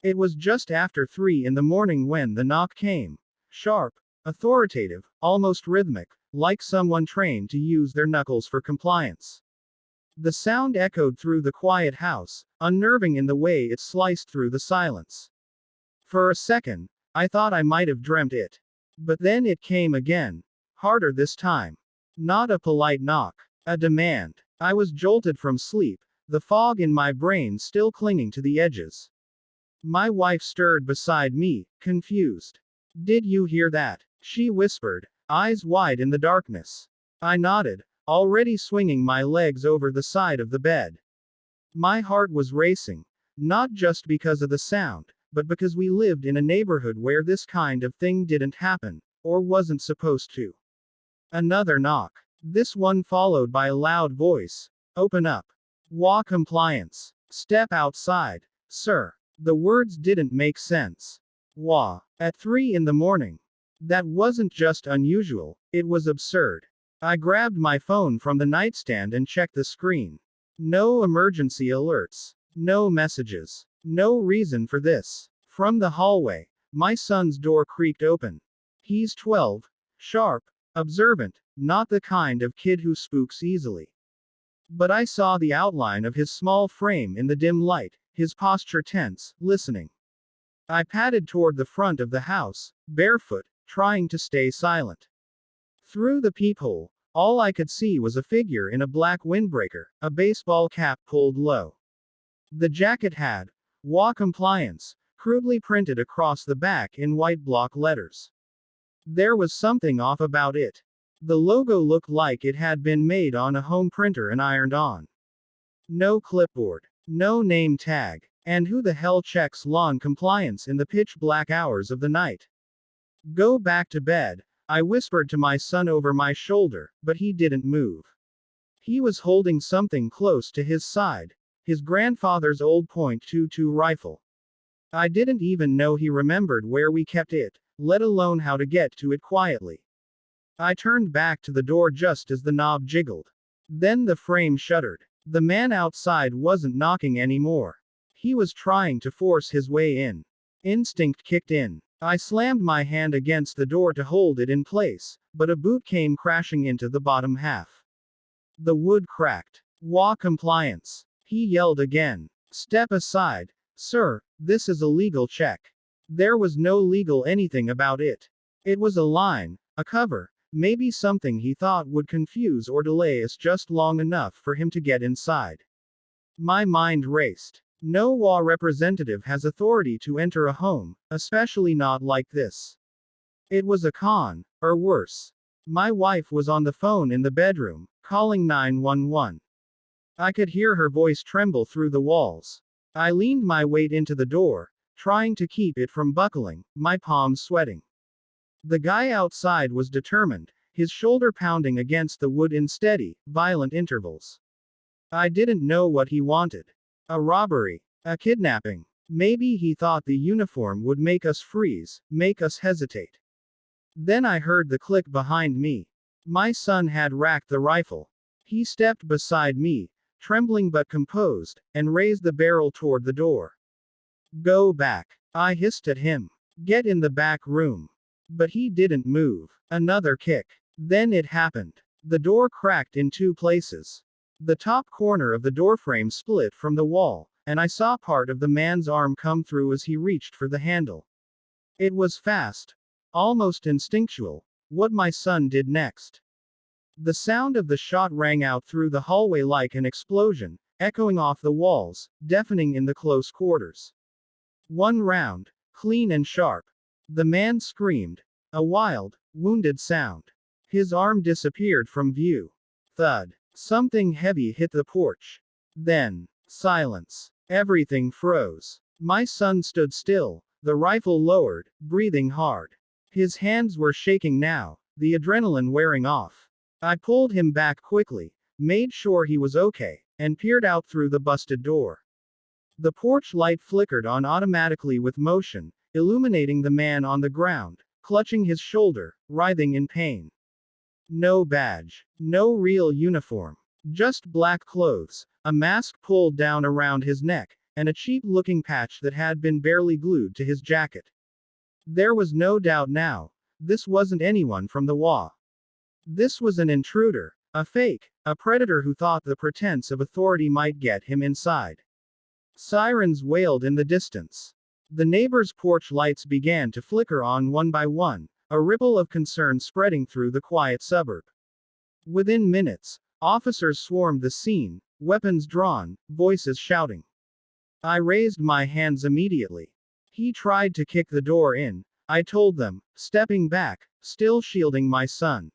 It was just after 3 in the morning when the knock came. Sharp, authoritative, almost rhythmic, like someone trained to use their knuckles for compliance. The sound echoed through the quiet house, unnerving in the way it sliced through the silence. For a second, I thought I might have dreamt it. But then it came again. Harder this time. Not a polite knock. A demand. I was jolted from sleep, the fog in my brain still clinging to the edges. My wife stirred beside me, confused. "Did you hear that?" she whispered, eyes wide in the darkness. I nodded, already swinging my legs over the side of the bed. My heart was racing, not just because of the sound, but because we lived in a neighborhood where this kind of thing didn't happen, or wasn't supposed to. Another knock. This one followed by a loud voice. "Open up. HOA compliance. Step outside, sir." The words didn't make sense. HOA. At 3 in the morning. That wasn't just unusual, it was absurd. I grabbed my phone from the nightstand and checked the screen. No emergency alerts. No messages. No reason for this. From the hallway, my son's door creaked open. He's 12. Sharp. Observant. Not the kind of kid who spooks easily. But I saw the outline of his small frame in the dim light, his posture tense, listening. I padded toward the front of the house, barefoot, trying to stay silent. Through the peephole, all I could see was a figure in a black windbreaker, a baseball cap pulled low. The jacket had HOA compliance crudely printed across the back in white block letters. There was something off about it. The logo looked like it had been made on a home printer and ironed on. No clipboard. No name tag. And who the hell checks lawn compliance in the pitch black hours of the night? "Go back to bed," I whispered to my son over my shoulder, but he didn't move. He was holding something close to his side, his grandfather's old .22 rifle. I didn't even know he remembered where we kept it, let alone how to get to it quietly. I turned back to the door just as the knob jiggled. Then the frame shuddered. The man outside wasn't knocking anymore. He was trying to force his way in. Instinct kicked in. I slammed my hand against the door to hold it in place, but a boot came crashing into the bottom half. The wood cracked. HOA compliance. He yelled again. "Step aside, sir, this is a legal check." There was no legal anything about it. It was a line, a cover, maybe something he thought would confuse or delay us just long enough for him to get inside. My mind raced. No HOA representative has authority to enter a home, especially not like this. It was a con, or worse. My wife was on the phone in the bedroom, calling 911. I could hear her voice tremble through the walls. I leaned my weight into the door, trying to keep it from buckling, my palms sweating. The guy outside was determined, his shoulder pounding against the wood in steady, violent intervals. I didn't know what he wanted. A robbery? A kidnapping? Maybe he thought the uniform would make us freeze, make us hesitate. Then I heard the click behind me. My son had racked the rifle. He stepped beside me, trembling but composed, and raised the barrel toward the door. "Go back," I hissed at him. "Get in the back room." But he didn't move. Another kick. Then it happened. The door cracked in 2 places. The top corner of the doorframe split from the wall, and I saw part of the man's arm come through as he reached for the handle. It was fast. Almost instinctual. What my son did next. The sound of the shot rang out through the hallway like an explosion, echoing off the walls, deafening in the close quarters. One round. Clean and sharp. The man screamed. A wild, wounded sound. His arm disappeared from view. Thud. Something heavy hit the porch. Then, silence. Everything froze. My son stood still, the rifle lowered, breathing hard. His hands were shaking now, the adrenaline wearing off. I pulled him back quickly, made sure he was okay, and peered out through the busted door. The porch light flickered on automatically with motion, illuminating the man on the ground, clutching his shoulder, writhing in pain. No badge. No real uniform. Just black clothes, a mask pulled down around his neck, and a cheap-looking patch that had been barely glued to his jacket. There was no doubt now. This wasn't anyone from the HOA. This was an intruder, a fake, a predator who thought the pretense of authority might get him inside. Sirens wailed in the distance. The neighbor's porch lights began to flicker on one by one, a ripple of concern spreading through the quiet suburb. Within minutes, officers swarmed the scene, weapons drawn, voices shouting. I raised my hands immediately. He tried to kick the door in, I told them, stepping back, still shielding my son.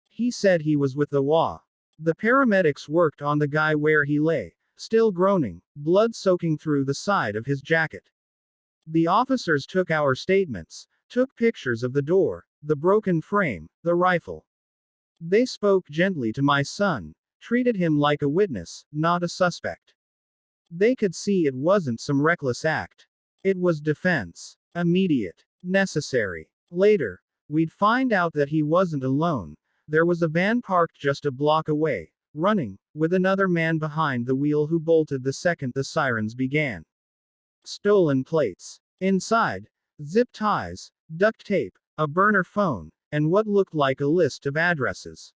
He said he was with the HOA. The paramedics worked on the guy where he lay, still groaning, blood soaking through the side of his jacket. The officers took our statements, took pictures of the door, the broken frame, the rifle. They spoke gently to my son, treated him like a witness, not a suspect. They could see it wasn't some reckless act. It was defense. Immediate. Necessary. Later, we'd find out that he wasn't alone. There was a van parked just a block away, running, with another man behind the wheel who bolted the second the sirens began. Stolen plates. Inside, zip ties, duct tape, a burner phone, and what looked like a list of addresses.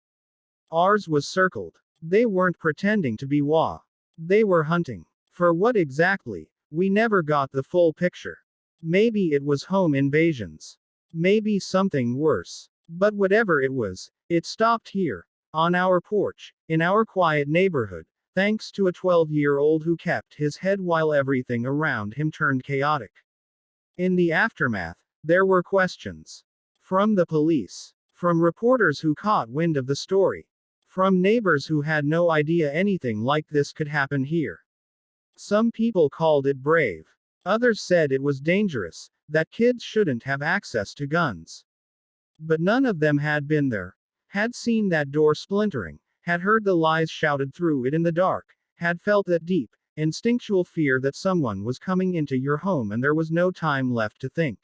Ours was circled. They weren't pretending to be HOA. They were hunting. For what exactly? We never got the full picture. Maybe it was home invasions. Maybe something worse. But whatever it was, it stopped here, on our porch, in our quiet neighborhood, thanks to a 12-year-old who kept his head while everything around him turned chaotic. In the aftermath, there were questions. From the police. From reporters who caught wind of the story. From neighbors who had no idea anything like this could happen here. Some people called it brave. Others said it was dangerous, that kids shouldn't have access to guns. But none of them had been there, had seen that door splintering, had heard the lies shouted through it in the dark, had felt that deep, instinctual fear that someone was coming into your home and there was no time left to think.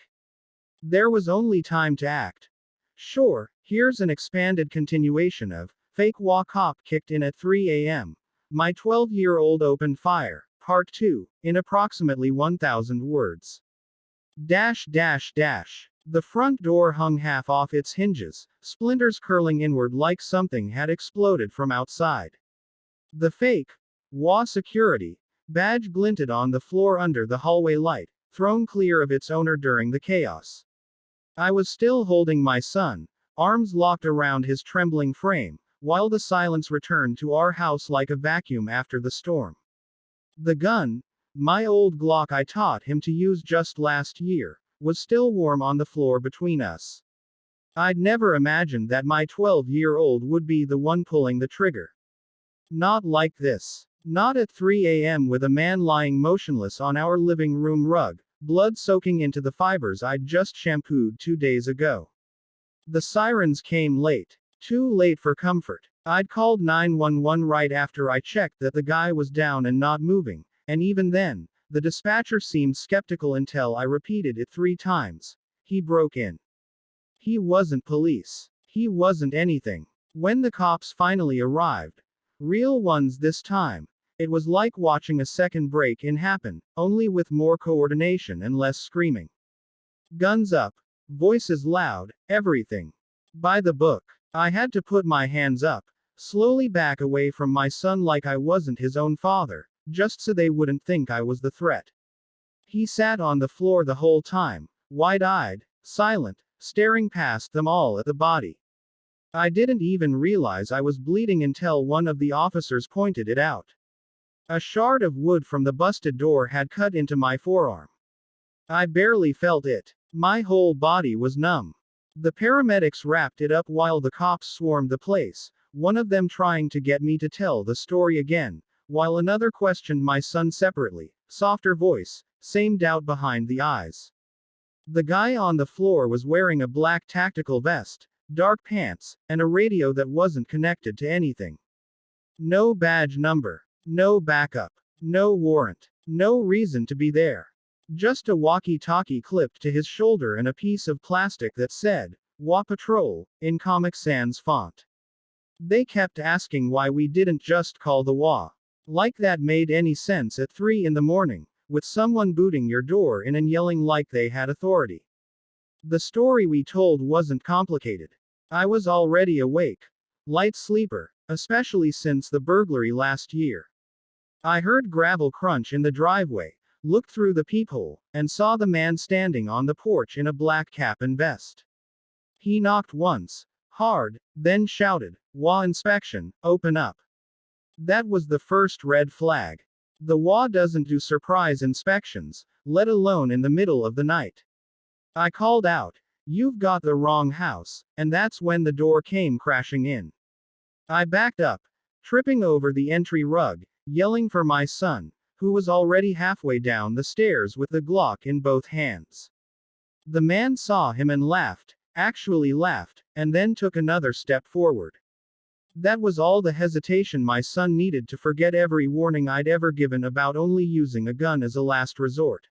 There was only time to act. Sure, here's an expanded continuation of Fake HOA Cop Kicked In at 3 a.m. My 12-year-old opened fire. Part 2, in approximately 1,000 words. The front door hung half off its hinges, splinters curling inward like something had exploded from outside. The fake HOA security badge glinted on the floor under the hallway light, thrown clear of its owner during the chaos. I was still holding my son, arms locked around his trembling frame, while the silence returned to our house like a vacuum after the storm. The gun, my old Glock I taught him to use just last year, was still warm on the floor between us. I'd never imagined that my 12-year-old would be the one pulling the trigger. Not like this. Not at 3 a.m. with a man lying motionless on our living room rug, blood soaking into the fibers I'd just shampooed 2 days ago. The sirens came late. Too late for comfort. I'd called 911 right after I checked that the guy was down and not moving, and even then, the dispatcher seemed skeptical until I repeated it 3 times. He broke in. He wasn't police. He wasn't anything. When the cops finally arrived, real ones this time, it was like watching a second break-in happen, only with more coordination and less screaming. Guns up, voices loud, everything. By the book. I had to put my hands up, slowly back away from my son like I wasn't his own father, just so they wouldn't think I was the threat. He sat on the floor the whole time, wide-eyed, silent, staring past them all at the body. I didn't even realize I was bleeding until one of the officers pointed it out. A shard of wood from the busted door had cut into my forearm. I barely felt it. My whole body was numb. The paramedics wrapped it up while the cops swarmed the place, one of them trying to get me to tell the story again, while another questioned my son separately, softer voice, same doubt behind the eyes. The guy on the floor was wearing a black tactical vest, dark pants, and a radio that wasn't connected to anything. No badge number, no backup, no warrant, no reason to be there. Just a walkie-talkie clipped to his shoulder and a piece of plastic that said, HOA Patrol, in Comic Sans font. They kept asking why we didn't just call the HOA. Like that made any sense at 3 in the morning. with someone booting your door in and yelling like they had authority. The story we told wasn't complicated. I was already awake. Light sleeper, especially since the burglary last year. I heard gravel crunch in the driveway, looked through the peephole, and saw the man standing on the porch in a black cap and vest. He knocked once, hard, then shouted, "HOA inspection, open up." That was the first red flag. The HOA doesn't do surprise inspections, let alone in the middle of the night. I called out, "You've got the wrong house," and that's when the door came crashing in. I backed up, tripping over the entry rug, yelling for my son, who was already halfway down the stairs with the Glock in both hands. The man saw him and laughed, actually laughed, and then took another step forward. That was all the hesitation my son needed to forget every warning I'd ever given about only using a gun as a last resort.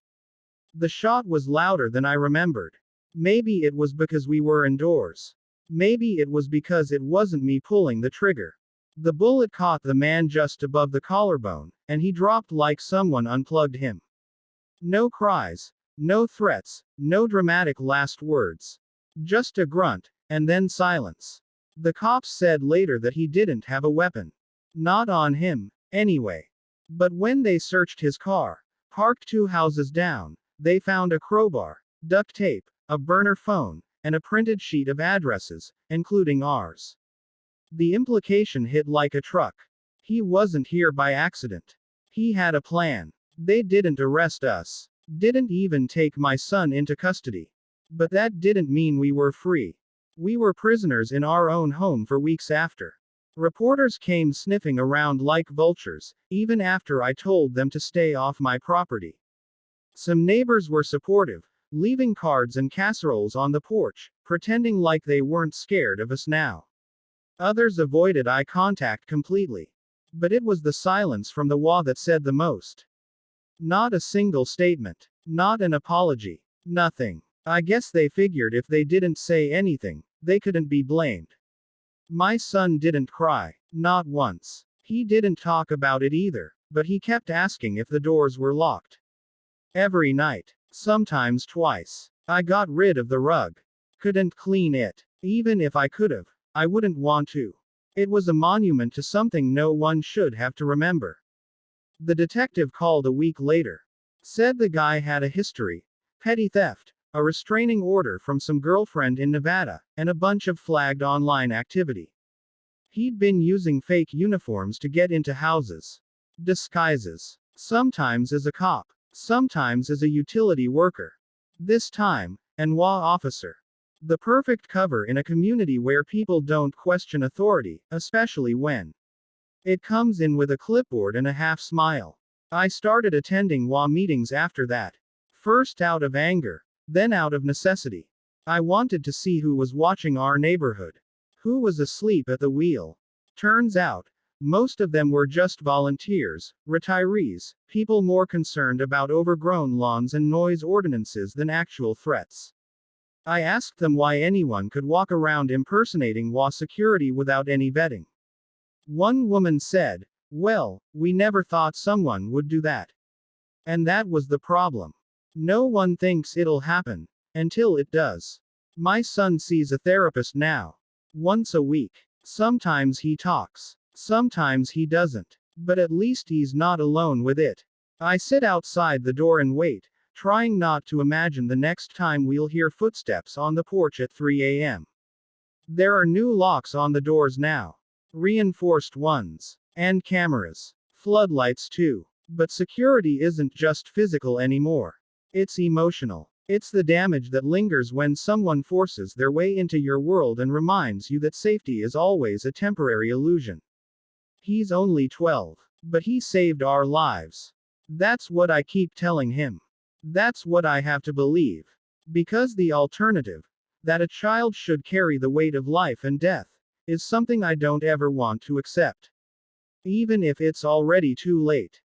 The shot was louder than I remembered. Maybe it was because we were indoors. Maybe it was because it wasn't me pulling the trigger. The bullet caught the man just above the collarbone, and he dropped like someone unplugged him. No cries, no threats, no dramatic last words. Just a grunt, and then silence. The cops said later that he didn't have a weapon. Not on him, anyway. But when they searched his car, parked 2 houses down, they found a crowbar, duct tape, a burner phone, and a printed sheet of addresses, including ours. The implication hit like a truck. He wasn't here by accident. He had a plan. They didn't arrest us. Didn't even take my son into custody. But that didn't mean we were free. We were prisoners in our own home for weeks after. Reporters came sniffing around like vultures, even after I told them to stay off my property. Some neighbors were supportive, leaving cards and casseroles on the porch, pretending like they weren't scared of us now. Others avoided eye contact completely. But it was the silence from the HOA that said the most. Not a single statement. Not an apology. Nothing. I guess they figured if they didn't say anything, they couldn't be blamed. My son didn't cry. Not once. He didn't talk about it either, but he kept asking if the doors were locked. Every night. Sometimes twice. I got rid of the rug. Couldn't clean it. Even if I could've, I wouldn't want to. It was a monument to something no one should have to remember. The detective called a week later. Said the guy had a history. Petty theft, a restraining order from some girlfriend in Nevada, and a bunch of flagged online activity. He'd been using fake uniforms to get into houses. Disguises. Sometimes as a cop. Sometimes as a utility worker. This time, an HOA officer. The perfect cover in a community where people don't question authority, especially when it comes in with a clipboard and a half smile. I started attending HOA meetings after that. First out of anger, then out of necessity. I wanted to see who was watching our neighborhood. Who was asleep at the wheel. Turns out, most of them were just volunteers, retirees, people more concerned about overgrown lawns and noise ordinances than actual threats. I asked them why anyone could walk around impersonating HOA security without any vetting. One woman said, "Well, we never thought someone would do that." And that was the problem. No one thinks it'll happen, until it does. My son sees a therapist now. Once a week. Sometimes he talks. Sometimes he doesn't. But at least he's not alone with it. I sit outside the door and wait, trying not to imagine the next time we'll hear footsteps on the porch at 3 a.m. There are new locks on the doors now. Reinforced ones. And cameras. Floodlights too. But security isn't just physical anymore. It's emotional. It's the damage that lingers when someone forces their way into your world and reminds you that safety is always a temporary illusion. He's only 12. But he saved our lives. That's what I keep telling him. That's what I have to believe. Because the alternative, that a child should carry the weight of life and death, is something I don't ever want to accept. Even if it's already too late.